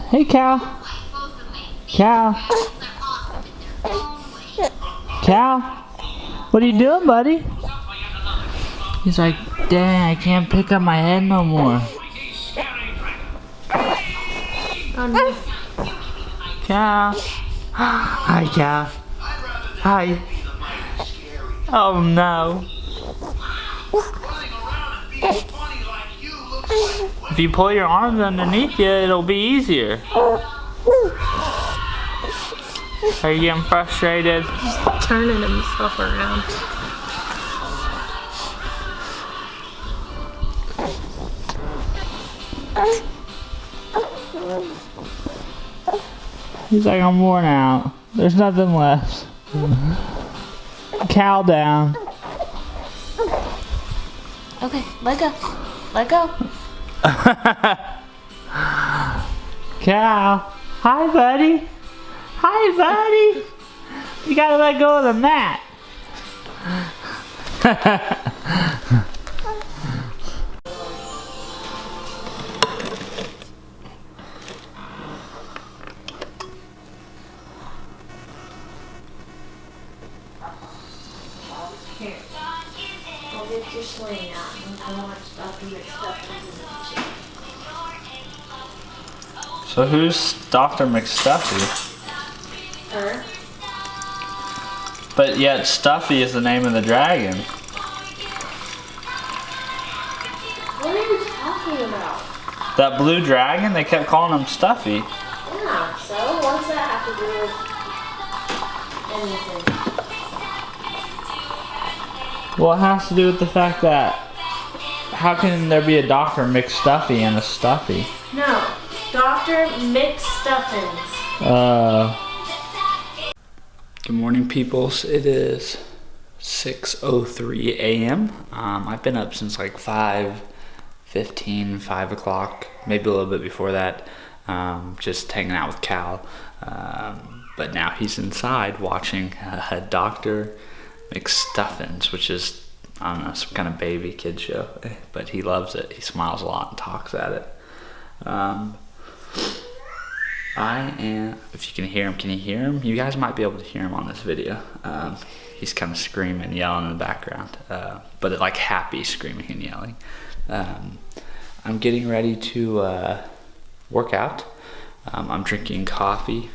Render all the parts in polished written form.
Hey, Cal. Cal. Cal. What are you doing, buddy? He's like, dang, I can't pick up my head no more. Oh no. Cal. Hi, Cal. Hi. Oh no. If you pull your arms underneath you, it'll be easier. Are you getting frustrated? He's turning himself around. He's like, I'm worn out. There's nothing left. Cal down. Okay, let go. Let go. Cal. Hi, buddy. Hi, buddy. You gotta let go of the mat. Here. I'll get your sling out. I want stuff to mix up in the So who's Dr. McStuffy? Her? But yet Stuffy is the name of the dragon. What are you talking about? That blue dragon, they kept calling him Stuffy. Yeah, so what does that have to do with anything? Well, it has to do with the fact that how can there be a Dr. McStuffy and a Stuffy? No, Dr. McStuffins. Good morning, peoples. It is 6:03 a.m. I've been up since like 5:15, 5 o'clock, maybe a little bit before that, just hanging out with Cal. But now he's inside watching Dr. McStuffins, which is, I don't know, some kind of baby kid show, but he loves it. He smiles a lot and talks at it. If you can hear him, can you hear him? You guys might be able to hear him on this video. He's kind of screaming, yelling in the background, but like happy screaming and yelling. I'm getting ready to work out. I'm drinking coffee,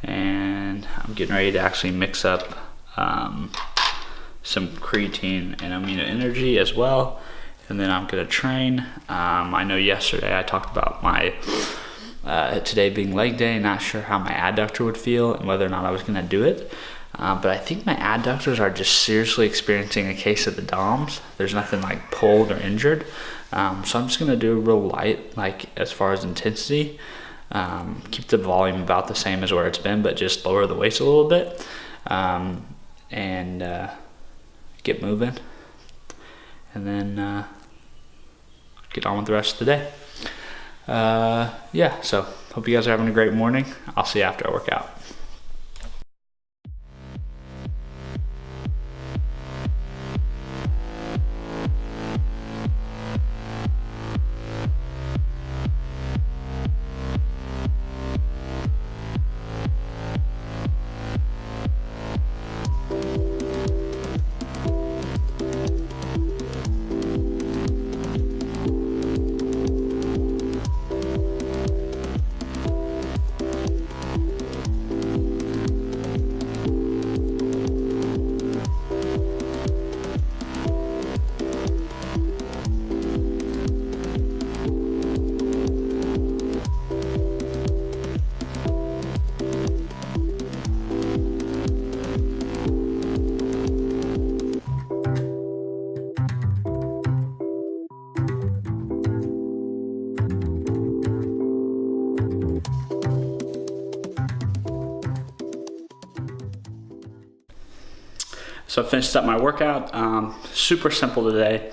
and I'm getting ready to actually mix up some creatine and amino energy as well, and then I'm gonna train. I know yesterday I talked about my today being leg day, not sure how my adductor would feel and whether or not I was gonna do it, but I think my adductors are just seriously experiencing a case of the DOMS. There's nothing like pulled or injured, so I'm just gonna do real light, like as far as intensity. Keep the volume about the same as where it's been, but just lower the weights a little bit, and get moving, and then get on with the rest of the day. Yeah, so hope you guys are having a great morning. I'll see you after I work out. So I finished up my workout, super simple today.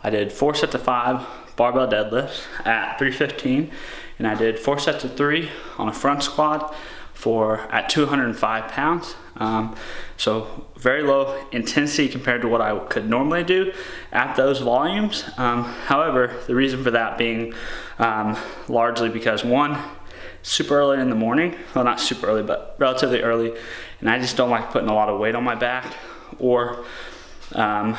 I did 4 sets of 5 barbell deadlifts at 315, and I did 4 sets of 3 on a front squat at 205 pounds. So very low intensity compared to what I could normally do at those volumes. However, the reason for that being largely because one, super early in the morning. Well, not super early, but relatively early. And I just don't like putting a lot of weight on my back or on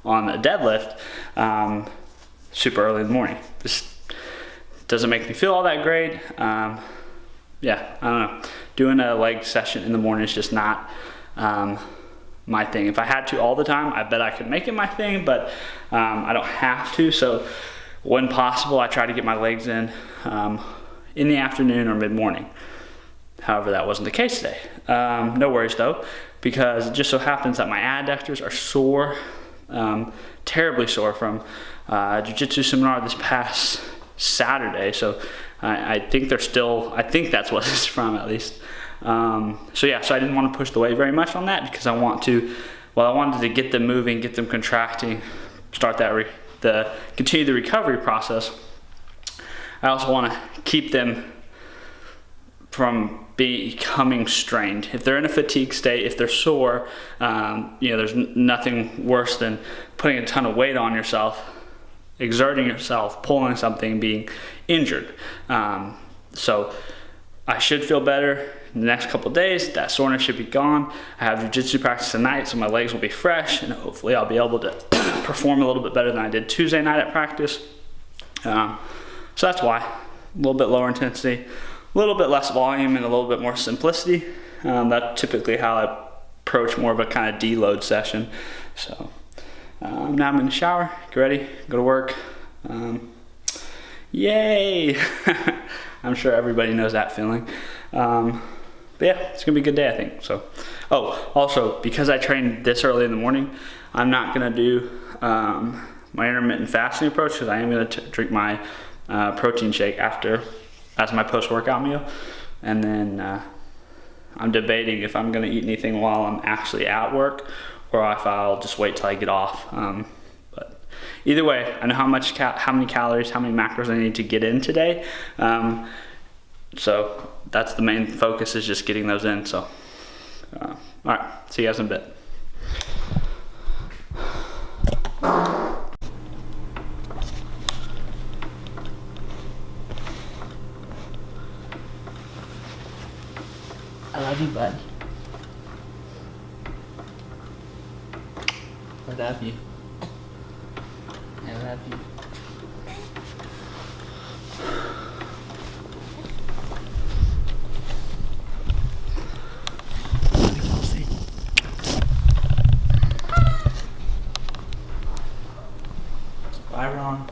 a deadlift super early in the morning. Just doesn't make me feel all that great. Yeah, I don't know. Doing a leg session in the morning is just not my thing. If I had to all the time, I bet I could make it my thing, but I don't have to. So when possible, I try to get my legs in the afternoon or mid-morning. However, that wasn't the case today. No worries though, because it just so happens that my adductors are sore, terribly sore from jiu-jitsu seminar this past Saturday. So I think they're still, I think that's what it's from at least. So yeah, so I didn't want to push the weight very much on that because I wanted to get them moving, get them contracting, start that continue the recovery process. I also want to keep them from becoming strained. If they're in a fatigue state, if they're sore, there's nothing worse than putting a ton of weight on yourself, exerting yourself, pulling something, being injured. So I should feel better in the next couple of days. That soreness should be gone. I have jiu-jitsu practice tonight, so my legs will be fresh, and hopefully I'll be able to perform a little bit better than I did Tuesday night at practice. So that's why. A little bit lower intensity, a little bit less volume, and a little bit more simplicity. That's typically how I approach more of a kind of deload session. So now I'm in the shower, get ready, go to work. Yay! I'm sure everybody knows that feeling. But yeah, it's gonna be a good day, I think. So, also because I trained this early in the morning, I'm not gonna do my intermittent fasting approach because I am gonna drink my protein shake as my post-workout meal, and then I'm debating if I'm gonna eat anything while I'm actually at work or if I'll just wait till I get off. But either way, I know how many calories, how many macros I need to get in today. So that's the main focus, is just getting those in. So, all right, see you guys in a bit. I love you, bud. I love you. I love you. Bye, Ron.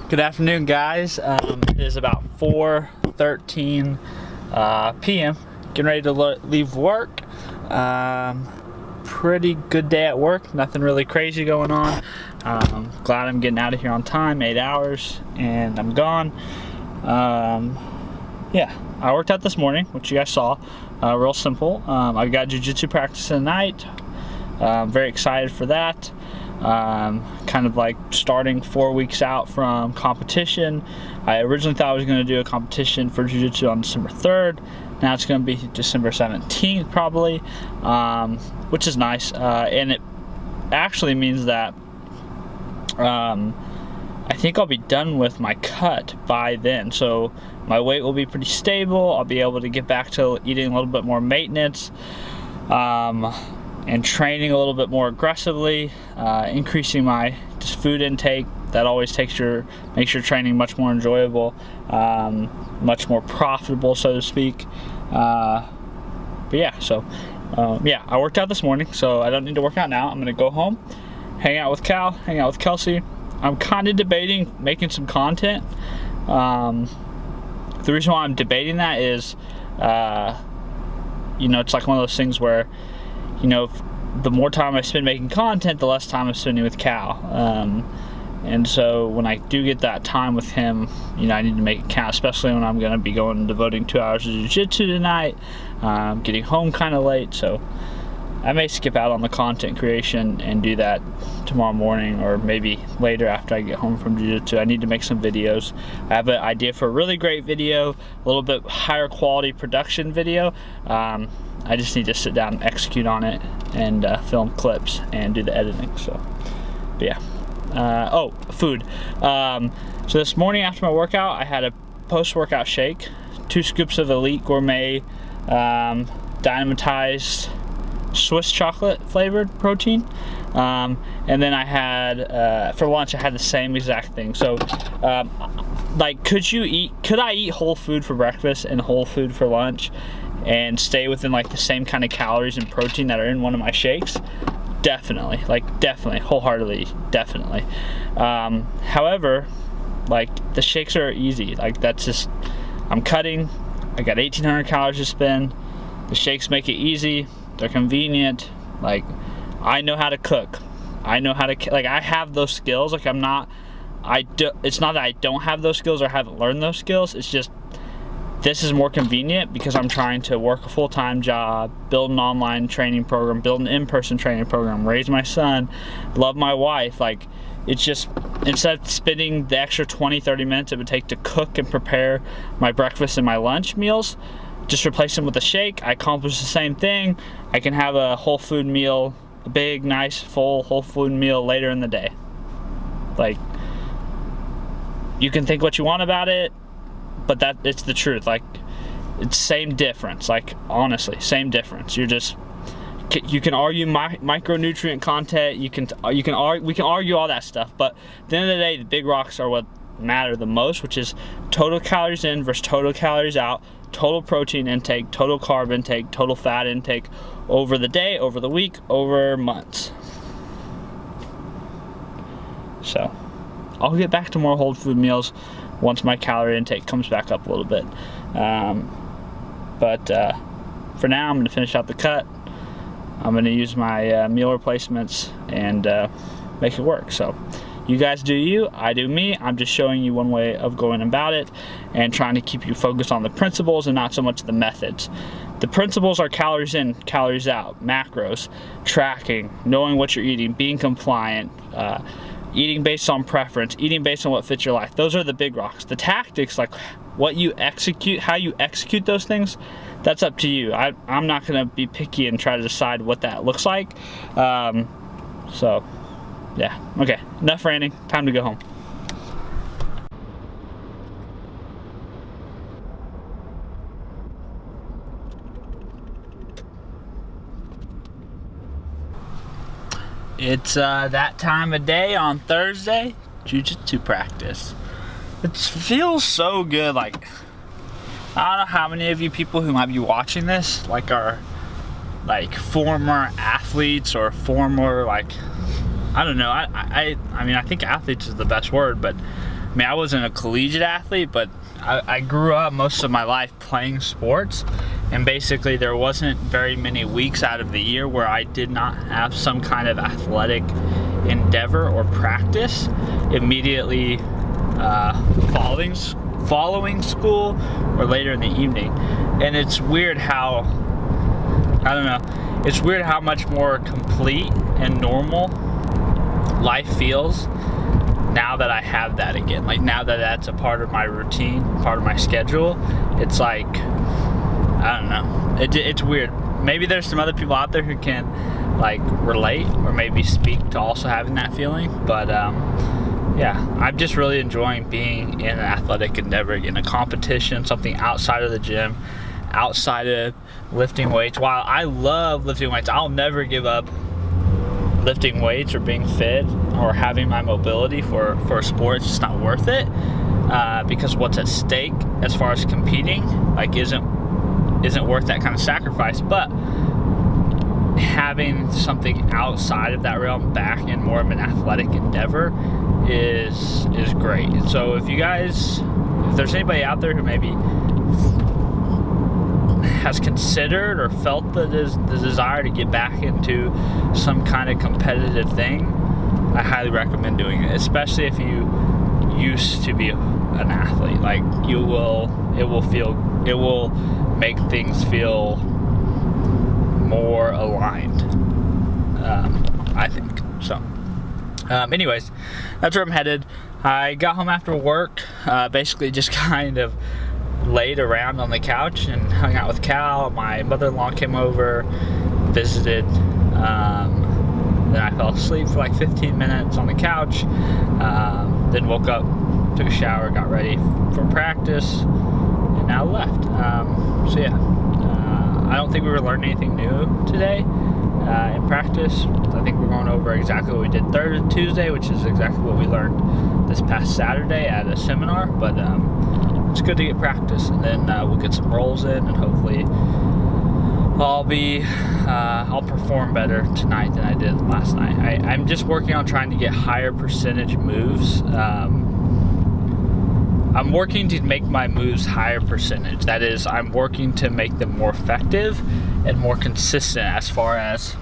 Good afternoon, guys. It is about 4:13 p.m. Getting ready to leave work. Pretty good day at work. Nothing really crazy going on. Glad I'm getting out of here on time, 8 hours, and I'm gone. Yeah, I worked out this morning, which you guys saw. real simple. I've got jiu-jitsu practice tonight. Very excited for that. Kind of like starting 4 weeks out from competition. I originally thought I was going to do a competition for jiu-jitsu on December 3rd. Now it's going to be December 17th probably, which is nice. And it actually means that I think I'll be done with my cut by then. So my weight will be pretty stable. I'll be able to get back to eating a little bit more maintenance. And training a little bit more aggressively, increasing my just food intake. That always makes your training much more enjoyable, much more profitable, so to speak. But yeah, so yeah, I worked out this morning, so I don't need to work out now. I'm gonna go home, hang out with Cal, hang out with Kelsey. I'm kind of debating making some content. The reason why I'm debating that is, you know, it's like one of those things where, you know, the more time I spend making content, the less time I'm spending with Cal. And so when I do get that time with him, you know, I need to make it count, especially when I'm going to be devoting 2 hours to jiu-jitsu tonight, getting home kind of late. So I may skip out on the content creation and do that tomorrow morning, or maybe later after I get home from jiu-jitsu. I need to make some videos. I have an idea for a really great video, a little bit higher quality production video. I just need to sit down and execute on it and film clips and do the editing. So, but yeah. Oh, food. So this morning after my workout, I had a post-workout shake, 2 scoops of Elite Gourmet dynamitized Swiss chocolate flavored protein, and then I had for lunch I had the same exact thing. So like, could I eat whole food for breakfast and whole food for lunch and stay within like the same kind of calories and protein that are in one of my shakes? Definitely, like definitely, wholeheartedly, definitely. However, like, the shakes are easy. Like, that's just, I'm cutting, I got 1,800 calories to spend. The shakes make it easy, they're convenient. Like, I know how to cook. I know how to, like, I have those skills. Like, it's not that I don't have those skills or haven't learned those skills. It's just, this is more convenient because I'm trying to work a full-time job, build an online training program, build an in-person training program, raise my son, love my wife. Like, it's just, instead of spending the extra 20-30 minutes it would take to cook and prepare my breakfast and my lunch meals, just replace them with a shake. I accomplish the same thing. I can have a whole food meal, a big, nice, full whole food meal later in the day. Like, you can think what you want about it, but it's the truth. Like, it's same difference. Like, honestly, same difference. You can argue micronutrient content. We can argue all that stuff. But at the end of the day, the big rocks are what matter the most, which is total calories in versus total calories out, total protein intake, total carb intake, total fat intake over the day, over the week, over months. So I'll get back to more whole food meals once my calorie intake comes back up a little bit. But for now, I'm going to finish out the cut. I'm going to use my meal replacements and make it work. So you guys do you, I do me. I'm just showing you one way of going about it and trying to keep you focused on the principles and not so much the methods. The principles are calories in, calories out, macros, tracking, knowing what you're eating, being compliant, eating based on preference, eating based on what fits your life. Those are the big rocks. The tactics, like what you execute, how you execute those things, that's up to you. I'm not going to be picky and try to decide what that looks like. So, yeah. Okay, enough ranting. Time to go home. It's that time of day on Thursday, jiu-jitsu practice. It feels so good. Like, I don't know how many of you people who might be watching this, like, are like former athletes or former, like, I don't know. I mean, I think athletes is the best word, but I mean, I wasn't a collegiate athlete, but I grew up most of my life playing sports, and basically there wasn't very many weeks out of the year where I did not have some kind of athletic endeavor or practice immediately following school or later in the evening. And it's weird how I don't know. It's weird how much more complete and normal life feels now that I have that again. Like now that that's a part of my routine, part of my schedule, it's like, I don't know. It's weird. Maybe there's some other people out there who can like relate or maybe speak to also having that feeling. But yeah, I'm just really enjoying being in an athletic endeavor, in a competition, something outside of the gym, outside of lifting weights. While I love lifting weights, I'll never give up lifting weights or being fit or having my mobility for a sport. It's just not worth it, because what's at stake as far as competing like isn't worth that kind of sacrifice. But having something outside of that realm back in more of an athletic endeavor is great. And so if there's anybody out there who maybe has considered or felt the desire to get back into some kind of competitive thing, I highly recommend doing it, especially if you used to be an athlete. Like it will make things feel more aligned, I think. So anyways, that's where I'm headed. I got home after work, basically just kind of laid around on the couch and hung out with Cal. My mother-in-law came over, visited, then I fell asleep for like 15 minutes on the couch, then woke up, took a shower, got ready for practice, and now left. So yeah, I don't think we were learning anything new today in practice. I think we're going over exactly what we did Tuesday, which is exactly what we learned this past Saturday at a seminar. But it's good to get practice, and then we'll get some rolls in, and hopefully I'll perform better tonight than I did last night. I'm just working on trying to get higher percentage moves. I'm working to make my moves higher percentage. That is, I'm working to make them more effective and more consistent as far as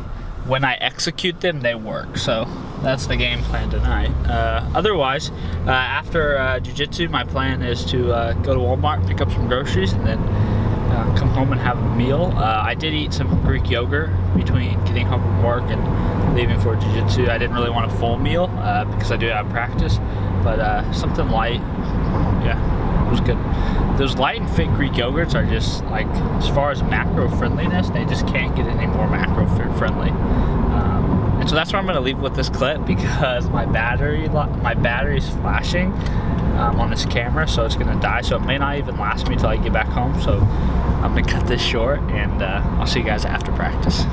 when I execute them, they work. So that's the game plan tonight. Otherwise, after jiu-jitsu, my plan is to go to Walmart, pick up some groceries, and then come home and have a meal. I did eat some Greek yogurt between getting home from work and leaving for jiu-jitsu. I didn't really want a full meal because I do have practice, but something light, yeah, it was good. Those light and fit Greek yogurts are just like, as far as macro friendliness, they just can't get any more macro friendly. And so that's where I'm going to leave with this clip, because my battery's flashing on this camera, so it's going to die. So it may not even last me till I get back home. So I'm going to cut this short, and I'll see you guys after practice.